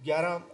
11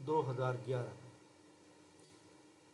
2011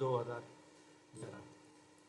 2011।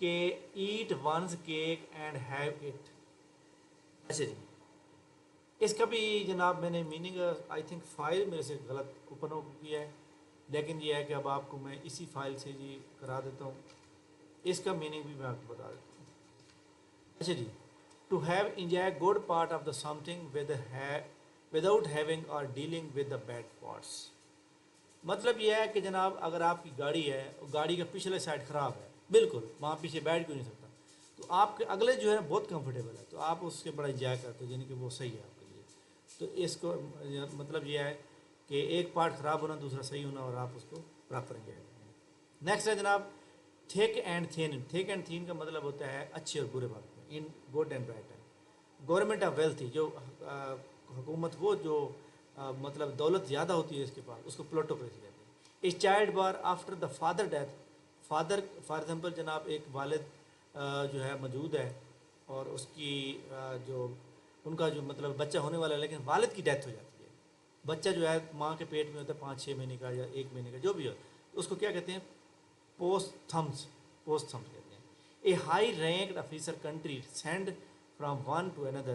کہ eat one's cake and have it. اچھا جی، اس کا بھی جناب میں نے میننگ آئی تھنک فائل میرے سے غلط اوپن ہو کیا ہے، لیکن یہ ہے کہ اب آپ کو میں اسی فائل سے جی کرا دیتا ہوں. اس کا میننگ بھی میں آپ کو بتا دیتا ہوں. اچھا جی، to have enjoy good part of the same thing without having اور dealing with the bad parts. مطلب یہ ہے کہ جناب اگر آپ کی گاڑی ہے، گاڑی کا پچھلے سائڈ خراب ہے، بالکل وہاں پیچھے بیٹھ کیوں نہیں سکتا، تو آپ کے اگلے جو ہے بہت کمفرٹیبل ہے، تو آپ اس سے بڑا انجوائے کرتے ہو، یعنی کہ وہ صحیح ہے آپ کے لیے. تو اس کو مطلب یہ ہے کہ ایک پارٹ خراب ہونا، دوسرا صحیح ہونا، اور آپ اس کو پراپر انجوائے کریں. نیکسٹ ہے جناب thick and Thane. Thick and تھین کا مطلب ہوتا ہے اچھے اور برے وقت میں، in good and bad time. Government of wealthy, جو حکومت وہ جو مطلب دولت زیادہ ہوتی ہے اس کے پاس، اس کو پلوٹوکریسی کہتے ہیں. اس child bar after the father death. Father for example جناب ایک والد جو ہے موجود ہے، اور اس کی جو ان کا جو مطلب بچہ ہونے والا ہے، لیکن والد کی ڈیتھ ہو جاتی ہے. بچہ جو ہے ماں کے پیٹ میں ہوتا ہے 5-6 مہینے کا یا 1 مہینے کا جو بھی ہو، تو اس کو کیا کہتے ہیں؟ Post Thums. پوسٹ تھمس کہتے ہیں. A high ranked officer country send from one to اندر.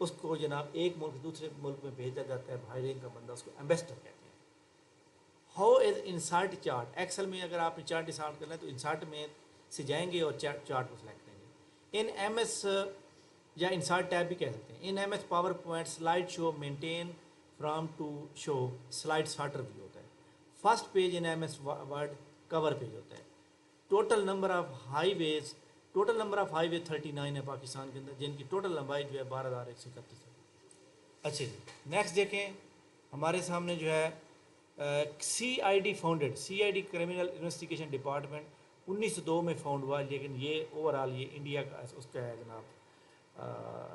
اس کو جناب ایک ملک سے دوسرے ملک میں بھیجا جاتا ہے، ہائی رینک کا بندہ، اس کو ایمبیسڈر کہتے ہیں. How is insert chart. Excel میں اگر آپ نے چارٹ انسرٹ کرنا ہے تو انسرٹ میں سے جائیں گے اور چارٹ کو سلیکٹ کریں گے. ان ایم ایس یا انسرٹ ٹیب بھی کہہ سکتے ہیں. In M S power point slide show maintain from to show slide sorter بھی ہوتا ہے. First page in M S Word cover page ہوتا ہے. Total number of highways. Total number of highway 39 ہے پاکستان کے اندر، جن کی total لمبائی جو ہے 12,131 ہے. اچھا جی، نیکسٹ دیکھیں ہمارے سامنے جو ہے C I D founded. C I D criminal investigation department 1902 میں فاؤنڈ ہوا، لیکن یہ اوور آل یہ انڈیا کا اس کا ہے جناب.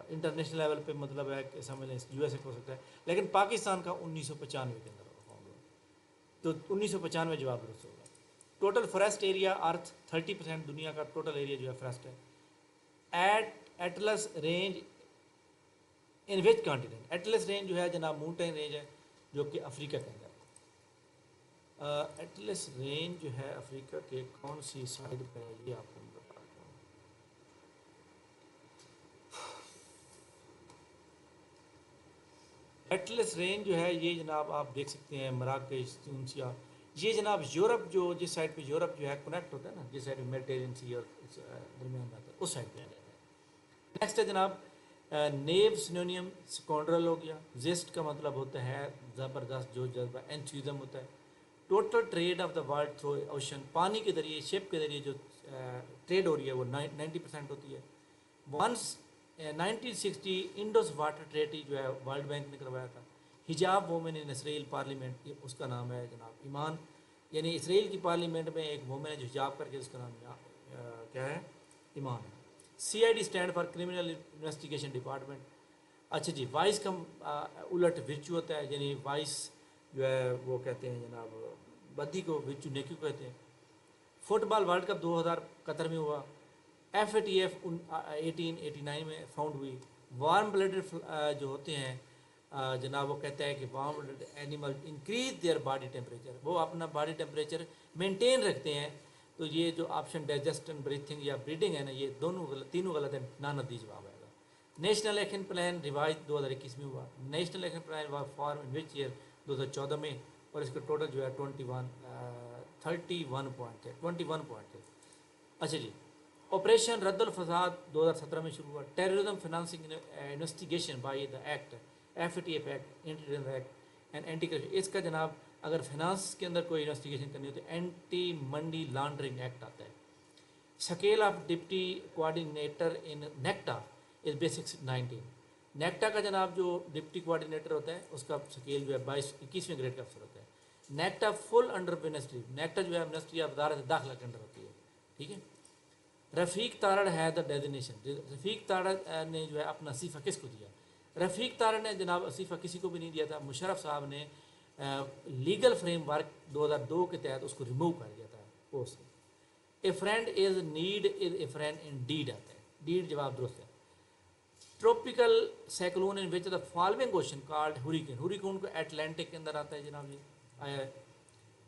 انٹرنیشنل لیول پہ مطلب ہے کہ سمجھ لیں یو ایس اے کو ہو سکتا ہے، لیکن پاکستان کا 1995 کے اندر فاؤنڈ ہوا. تو 1995 جواب درست ہوگا. ٹوٹل فارسٹ ایریا ارتھ 30%، دنیا کا ٹوٹل ایریا جو ہے فارسٹ ہے. ایٹلس رینج ان وچ کانٹیننٹ. ایٹلس رینج جو ہے جناب ماؤنٹین رینج ہے جو کہ افریقہ کے اندر ہے. ایٹلس رینج جو ہے افریقہ کے کون سی سائڈ پہ ہے یہ آپ کو بتاتا ہوں. ایٹلس رینج جو ہے یہ جناب آپ دیکھ سکتے ہیں مراکش، تونسیا. یہ جناب یورپ جو جس سائڈ پہ یورپ جو ہے کنیکٹ ہوتا ہے نا، جس سائڈ میڈیٹرینین سی اور درمیان میں آتا ہے، اس سائڈ پہ آ جاتا ہے. نیکسٹ ہے جناب نیو سینونیم سکونڈرل ہو گیا. زسٹ کا مطلب ہوتا ہے زبردست، جو جذبہ. انتھوزم ہوتا ہے. Total trade of the world through ocean. پانی کے ذریعے، شپ کے ذریعے جو ٹریڈ ہو رہی ہے وہ 90% ہوتی ہے. ونس 1960 انڈوس واٹر ٹریٹی جو ہے ورلڈ بینک نے کروایا تھا. حجاب وومن ان اسرائیل پارلیمنٹ، اس کا نام ہے جناب ایمان. یعنی اسرائیل کی پارلیمنٹ میں ایک وومن ہے جو حجاب کر کے، اس کا نام کیا ہے؟ ایمان ہے. C I D stand for criminal investigation department. اچھا جی، وائس کا الٹ ورچو ہوتا ہے، یعنی وائس جو ہے وہ کہتے ہیں جناب بدی کو، ورچو نیکی کو کہتے ہیں. فٹ بال ورلڈ کپ 2000 قطر میں ہوا. ایف اے ٹی ایف 1889 میں فاؤنڈ ہوئی. وارم بلڈڈ جو ہوتے ہیں جناب، وہ کہتا ہے کہ warm blooded animal increase their body temperature. وہ اپنا باڈی ٹیمپریچر مینٹین رکھتے ہیں. تو یہ جو آپشن ڈائجسٹن بریتھنگ یا بریڈنگ ہے نا، یہ دونوں غلط، تینوں غلط ہے. ندی جواب آئے گا. نیشنل ایکشن پلان ریوائز 2021 میں ہوا. National action plan was form in which year 2014 میں، اور اس کا ٹوٹل جو ہے 31 پوائنٹ ہے. اچھا جی، آپریشن رد الفساد 2017 میں شروع ہوا. Terrorism financing investigation by the act F A T F act, anti terrorism act and anti corruption. اس کا جناب اگر فنانس کے اندر کوئی انویسٹیگیشن کرنی ہو تو اینٹی منی لانڈرنگ ایکٹ آتا ہے. Scale of deputy coordinator in NACTA is basic 19. NACTA کا جناب جو ڈپٹی کوآرڈینیٹر ہوتا ہے اس کا اسکیل جو ہے 21ویں گریڈ کا افسر ہوتا ہے. نیکٹا فل انڈر منسٹری. نیکٹا جو ہے منسٹری آف وزارت داخلہ کے انڈر ہوتی ہے. ٹھیک ہے. رفیق تارڑ ہے دا ڈیزینیشن. رفیق تارڑ نے جو ہے اپنا صفحہ کس کو دیا؟ رفیق تارڑ نے جناب صفحہ کسی کو بھی نہیں دیا تھا. مشرف صاحب نے لیگل فریم ورک 2002 کے تحت اس کو ریموو کر دیا تھا پوسٹ سے. A friend is need is a friend indeed آتا ہے. ڈیڈ جواب درست ہے. Tropical cyclone in which the following ocean called hurricane. Hurricane کو اٹلانٹک کے اندر آتا ہے جناب. یہ آیا ہے.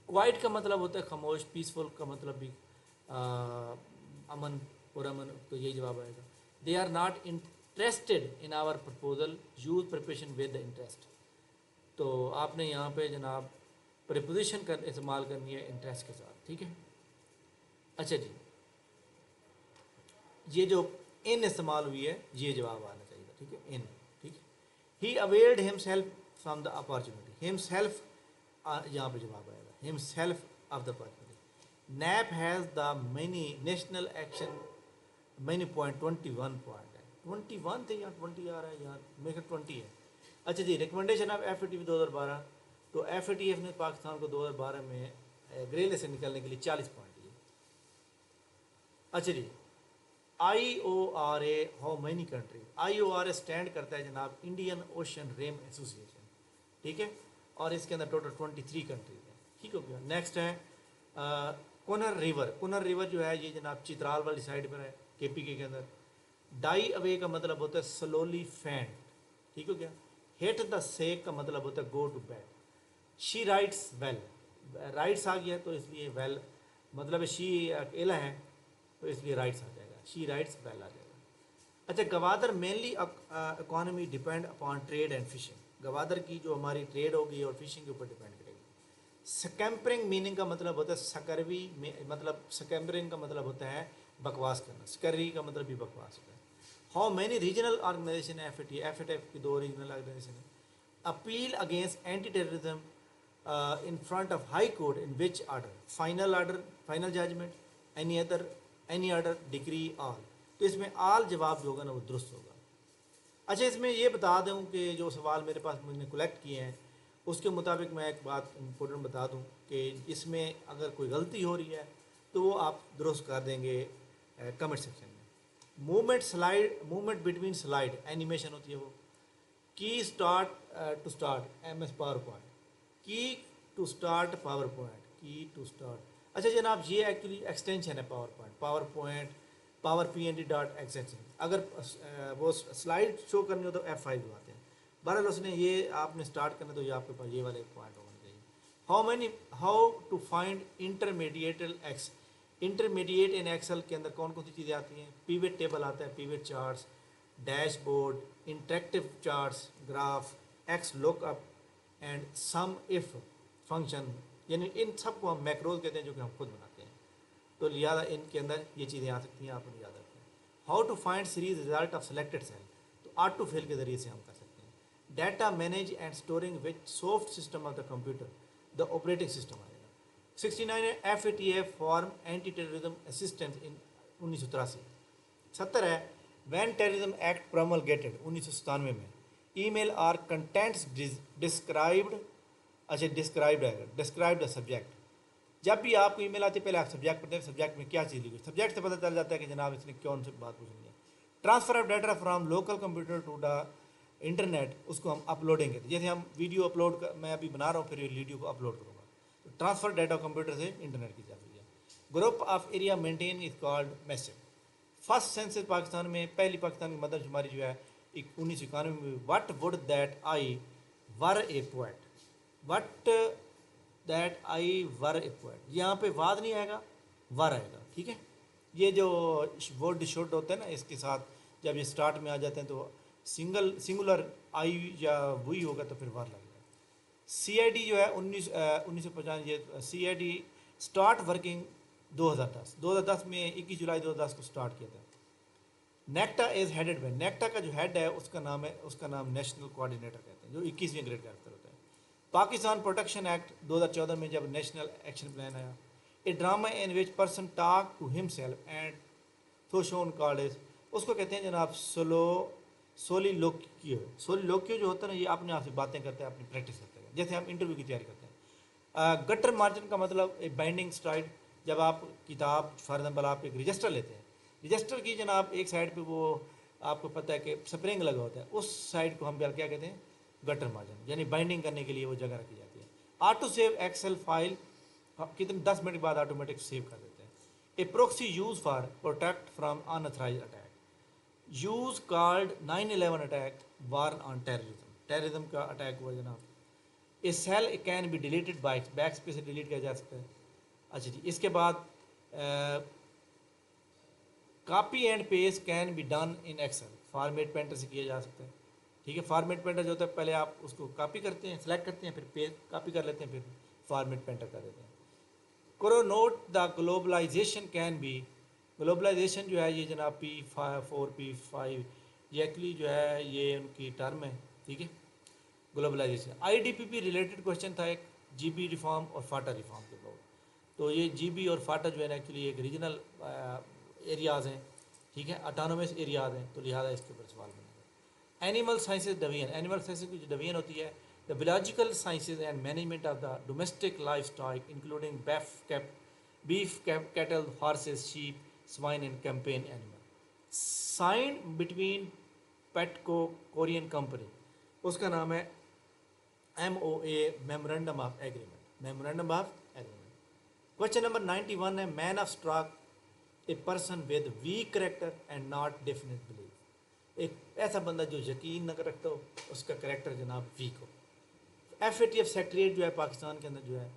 کوائٹ کا مطلب ہوتا ہے خاموش. پیسفل کا مطلب بھی امن پرامن تو یہی جواب آئے گا. They are not interested in our proposal use preparation with interest. تو آپ نے یہاں پہ جناب پریپوزیشن استعمال کرنی ہے انٹرسٹ کے ساتھ. ٹھیک ہے. اچھا جی, یہ جو ان استعمال ہوئی ہے یہ جواب آنا چاہیے تھا. ٹھیک ہے, ان. ٹھیک ہے. ہی اویلڈ ہم سیلف فرام دا اپارچونیٹی. ہم سیلف یہاں پہ جواب آئے گا ہم self of the opportunity. Nap has the many national action many point 21 point ہے. 21 تھے یہاں 20 آ رہا ہے, یہاں میرے 20 ہے. اچھا جی, recommendation of F A T F 2012. تو ایف اے ٹی ایف نے پاکستان کو 2012 میں گرے لسٹ سے نکلنے کے لیے 40 پوائنٹ دیے. اچھا جی, I O R A how many country. I O R A stand کرتا ہے جناب انڈین اوشین ریم ایسوسیشن. ٹھیک ہے, اور اس کے اندر ٹوٹل 23 کنٹریز ہیں. ٹھیک ہو گیا. نیکسٹ ہے کنر ریور. کنر ریور جو ہے یہ جناب چترال والی سائڈ پر ہے کے پی کے اندر. ڈائی اوے کا مطلب ہوتا ہے سلولی فینڈ. ٹھیک ہو گیا. ہٹ دا سیک کا مطلب ہوتا ہے go to bed. She writes well. Writes آ گیا تو اس لیے ویل مطلب شی اکیلا ہے تو اس لیے رائٹس آ جائے گا. شی رائٹس ویل آ جائے گا. اچھا, Gwadar mainly economy depend upon trade and fishing. Gwadar کی جو ہماری ٹریڈ ہوگی اور فشنگ کے اوپر ڈیپینڈ کرے گی. سکیمپرنگ میننگ کا مطلب ہوتا ہے سکروی, مطلب سکیمپرنگ کا مطلب ہوتا ہے بکواس کرنا. سکری کا مطلب بھی بکواس ہوتا ہے. How many regional organization F A T F A T کی 2 ریجنل آرگنائزیشن ہیں. Appeal against anti terrorism in front of high court in which order final judgment any order decree all. تو اس میں آل جواب جو ہوگا نا وہ درست ہوگا. اچھا, اس میں یہ بتا دوں کہ جو سوال میرے پاس مجھ نے کلیکٹ کیے ہیں اس کے مطابق میں ایک بات امپورٹنٹ بتا دوں کہ اس میں اگر کوئی غلطی ہو رہی ہے تو وہ آپ درست کر دیں گے کمنٹ سیکشن میں. موومنٹ بٹوین سلائڈ اینیمیشن ہوتی ہے وہ. Key start to start MS S power point. Key to start power point. Key to start. اچھا جناب, یہ ایکچولی ایکسٹینشن ہے PowerPoint power P N D dot extension. اگر وہ سلائڈ شو کرنی ہو تو F5 دباتے ہیں. بہرحال اس نے یہ آپ نے اسٹارٹ کرنا تو یہ آپ کے پاس یہ والے پوائنٹ ہونا چاہیے. ہاؤ ٹو فائنڈ انٹرمیڈیٹل ایکس. انٹرمیڈیٹ ان ایکسل کے اندر کون کون سی چیزیں آتی ہیں؟ پیوٹ ٹیبل آتا ہے, pivot charts, dashboard, interactive charts, graph, XLOOKUP and SUMIF function. یعنی ان سب کو ہم میکروز کہتے ہیں جو کہ ہم خود بناتے ہیں. تو لہٰذا ان کے اندر یہ چیزیں آ سکتی ہیں, آپ نے یاد رکھیں. How to find series result of selected cell. تو آٹو فل کے ذریعے سے ہم کر سکتے ہیں. Data manage and storing with soft system of the computer, the operating system آئے گا. 69 F A T F form anti terrorism assistance in 1983. 70 ہے وین ٹیررزم ایکٹ پروملگیٹڈ 1997 میں. Email are contents described. اچھا, described آئے گا, describe the subject. جب بھی آپ کو ای میل آتی ہے پہلے آپ سبجیکٹ پڑھتے ہیں, سبجیکٹ میں کیا چیز لی گئی, سبجیکٹ سے پتہ چل جاتا ہے کہ جناب اس نے کون سی بات پوچھنی ہے. Transfer of data from local computer to the internet, اس کو ہم اپلوڈنگ کہتے ہیں. جیسے ہم ویڈیو اپلوڈ میں ابھی بنا رہا ہوں پھر ویڈیو کو اپلوڈ کروں گا, تو ٹرانسفر ڈیٹا کمپیوٹر سے انٹرنیٹ کی جاتی ہے. Group of area maintain is called میسو. فرسٹ سینسس پاکستان میں پہلی پاکستان کی مدر شماری جو ہے 1991 میں. What would that I were a point. What that I were a point. یہاں پہ واد نہیں آئے گا, ور آئے گا. ٹھیک ہے, یہ جو ورڈ شوڈ ہوتا ہے نا اس کے ساتھ جب یہ اسٹارٹ میں آ جاتے ہیں تو سنگولر آئی یا وہی ہوگا تو پھر ور لگے گا. سی آئی ڈی جو ہے 1950, یہ سی آئی ڈی اسٹارٹ ورکنگ 2010 میں 21 جولائی 2010 کو اسٹارٹ کیا تھا. نیکٹا از ہیڈڈ بائی. نیکٹا کا جو ہیڈ ہے اس کا نام نیشنل کوآرڈینیٹر کہتے ہیں, جو 21ویں گریڈ کا افسر ہوتا ہے. پاکستان پروٹیکشن ایکٹ 2014 میں جب نیشنل ایکشن پلان آیا. A drama in which person talk to himself and so shown called is, اس کو کہتے ہیں جناب سولی لوکیو. سولی لوکیو جو ہوتا ہے نا یہ اپنے آپ سے باتیں کرتے ہیں, اپنی پریکٹس کرتے ہیں, جیسے ہم انٹرویو کی تیاری کرتے ہیں. گٹر مارجن کا مطلب اے بائنڈنگ سٹرائڈ. جب آپ کتاب فار ایگزامپل آپ ایک رجسٹر لیتے ہیں, رجسٹر کی جناب ایک سائڈ پہ وہ آپ کو پتہ ہے کہ سپرنگ لگا ہوتا ہے, اس سائڈ کو ہم کیا کہتے ہیں, گٹر مارجن, یعنی بائنڈنگ کرنے کے لیے وہ جگہ رکھی جاتی ہے. آٹو سیو ایکسل فائل کتنے 10 منٹ کے بعد آٹومیٹک سیو کر دیتے ہیں. A proxy use for protect from unauthorized attack. Use called 9/11 attack warn on terrorism. Terrorism کا اٹیک ہوا جناب. A cell can be deleted by backspace سے ڈیلیٹ کیا جا سکتا ہے. اچھا جی, اس کے بعد copy and paste can be done in Excel, format painter سے کیا جا سکتا ہے، ٹھیک ہے. فارمیٹ پینٹر جو ہوتا ہے پہلے آپ اس کو کاپی کرتے ہیں، سلیکٹ کرتے ہیں، پھر پیسٹ کاپی کر لیتے ہیں، پھر فارمیٹ پینٹر کر دیتے ہیں. کرو note the globalization can be, globalization جو ہے یہ جناب P4 P5 یہ ایکچولی جو ہے یہ ان کی ٹرم ہے، ٹھیک ہے. گلوبلائزیشن IDPP ریلیٹڈ کوشچن تھا ایک، جی بی ریفارم اور فاٹا ریفارم کے لوگ. تو یہ جی بی اور فاٹا جو ہے نا ایکچولی ایک ریجنل ایریاز ہیں، ٹھیک ہے، اٹانومس ایریاز ہیں، تو لہٰذا اس کے اوپر سوال بنے گا. Animal sciences division, animal sciences کی جو ڈویژن ہوتی ہے، the biological sciences and management of the domestic life style including beef cattle horses sheep swine and companion animal. Sign between Petco Korean company, اس کا نام ہے MOA memorandum of agreement, memorandum of agreement. Question number 91 ہے man of straw a person with weak character and not definite belief, ایک ایسا بندہ جو یقین نہ رکھتا ہو، اس کا کریکٹر جناب ویک ہو. FATF سیکٹریٹ جو ہے پاکستان کے اندر جو ہے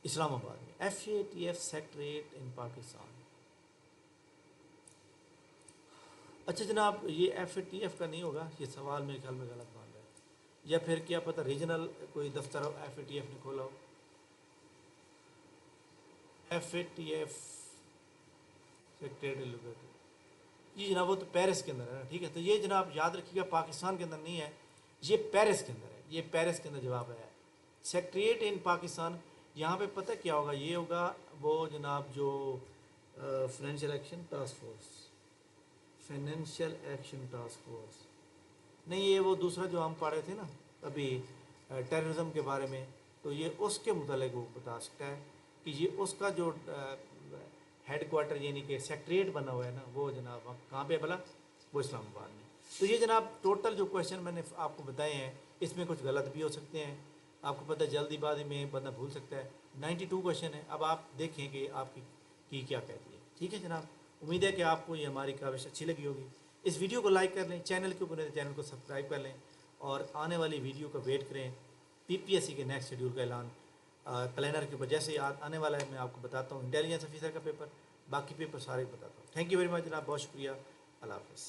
اسلام آباد میں، FATF سیکٹریٹ ان پاکستان. اچھا جناب یہ FATF کا نہیں ہوگا، یہ سوال میرے خیال میں غلط مان رہا ہے، یا پھر کیا پتہ ریجنل کوئی دفتر ہو FATF نے کھولا ہو. FATF سیکٹریٹ لوکیٹڈ، جی جناب وہ تو پیرس کے اندر ہے نا، ٹھیک ہے. تو یہ جناب یاد رکھیے گا پاکستان کے اندر نہیں ہے، یہ پیرس کے اندر ہے، یہ پیرس کے اندر جواب ہے. سیکٹریٹ ان پاکستان، یہاں پہ پتہ کیا ہوگا، یہ ہوگا وہ جناب جو financial action task force, financial action task force نہیں، یہ وہ دوسرا جو ہم پڑھ رہے تھے نا ابھی ٹیررزم کے بارے میں، تو یہ اس کے متعلق وہ بتا سکتا ہے کہ یہ اس کا جو ہیڈ کوارٹر یعنی کہ سیکٹریٹ بنا ہوا ہے نا، وہ جناب کہاں پہ بلا، وہ اسلام آباد میں. تو یہ جناب ٹوٹل جو کویشچن میں نے آپ کو بتائے ہیں، اس میں کچھ غلط بھی ہو سکتے ہیں، آپ کو پتہ جلدی بازی میں بندہ بھول سکتا ہے. 92 کویشچن ہے، اب آپ دیکھیں کہ آپ کی کیا کہتی ہے. ٹھیک ہے جناب، امید ہے کہ آپ کو یہ ہماری کاوش اچھی لگی ہوگی. اس ویڈیو کو لائک کر لیں، چینل کے اوپر چینل کو سبسکرائب کر لیں، اور آنے والی ویڈیو کا ویٹ کریں. PPSC کے نیکسٹ شیڈول کا اعلان کلینر کے اوپر جیسے ہی آنے والا ہے میں آپ کو بتاتا ہوں. انٹیلیجنس آفیسر کا پیپر، باقی پیپر سارے بتاتا ہوں. تھینک یو ویری مچ جناب، بہت شکریہ، اللہ حافظ.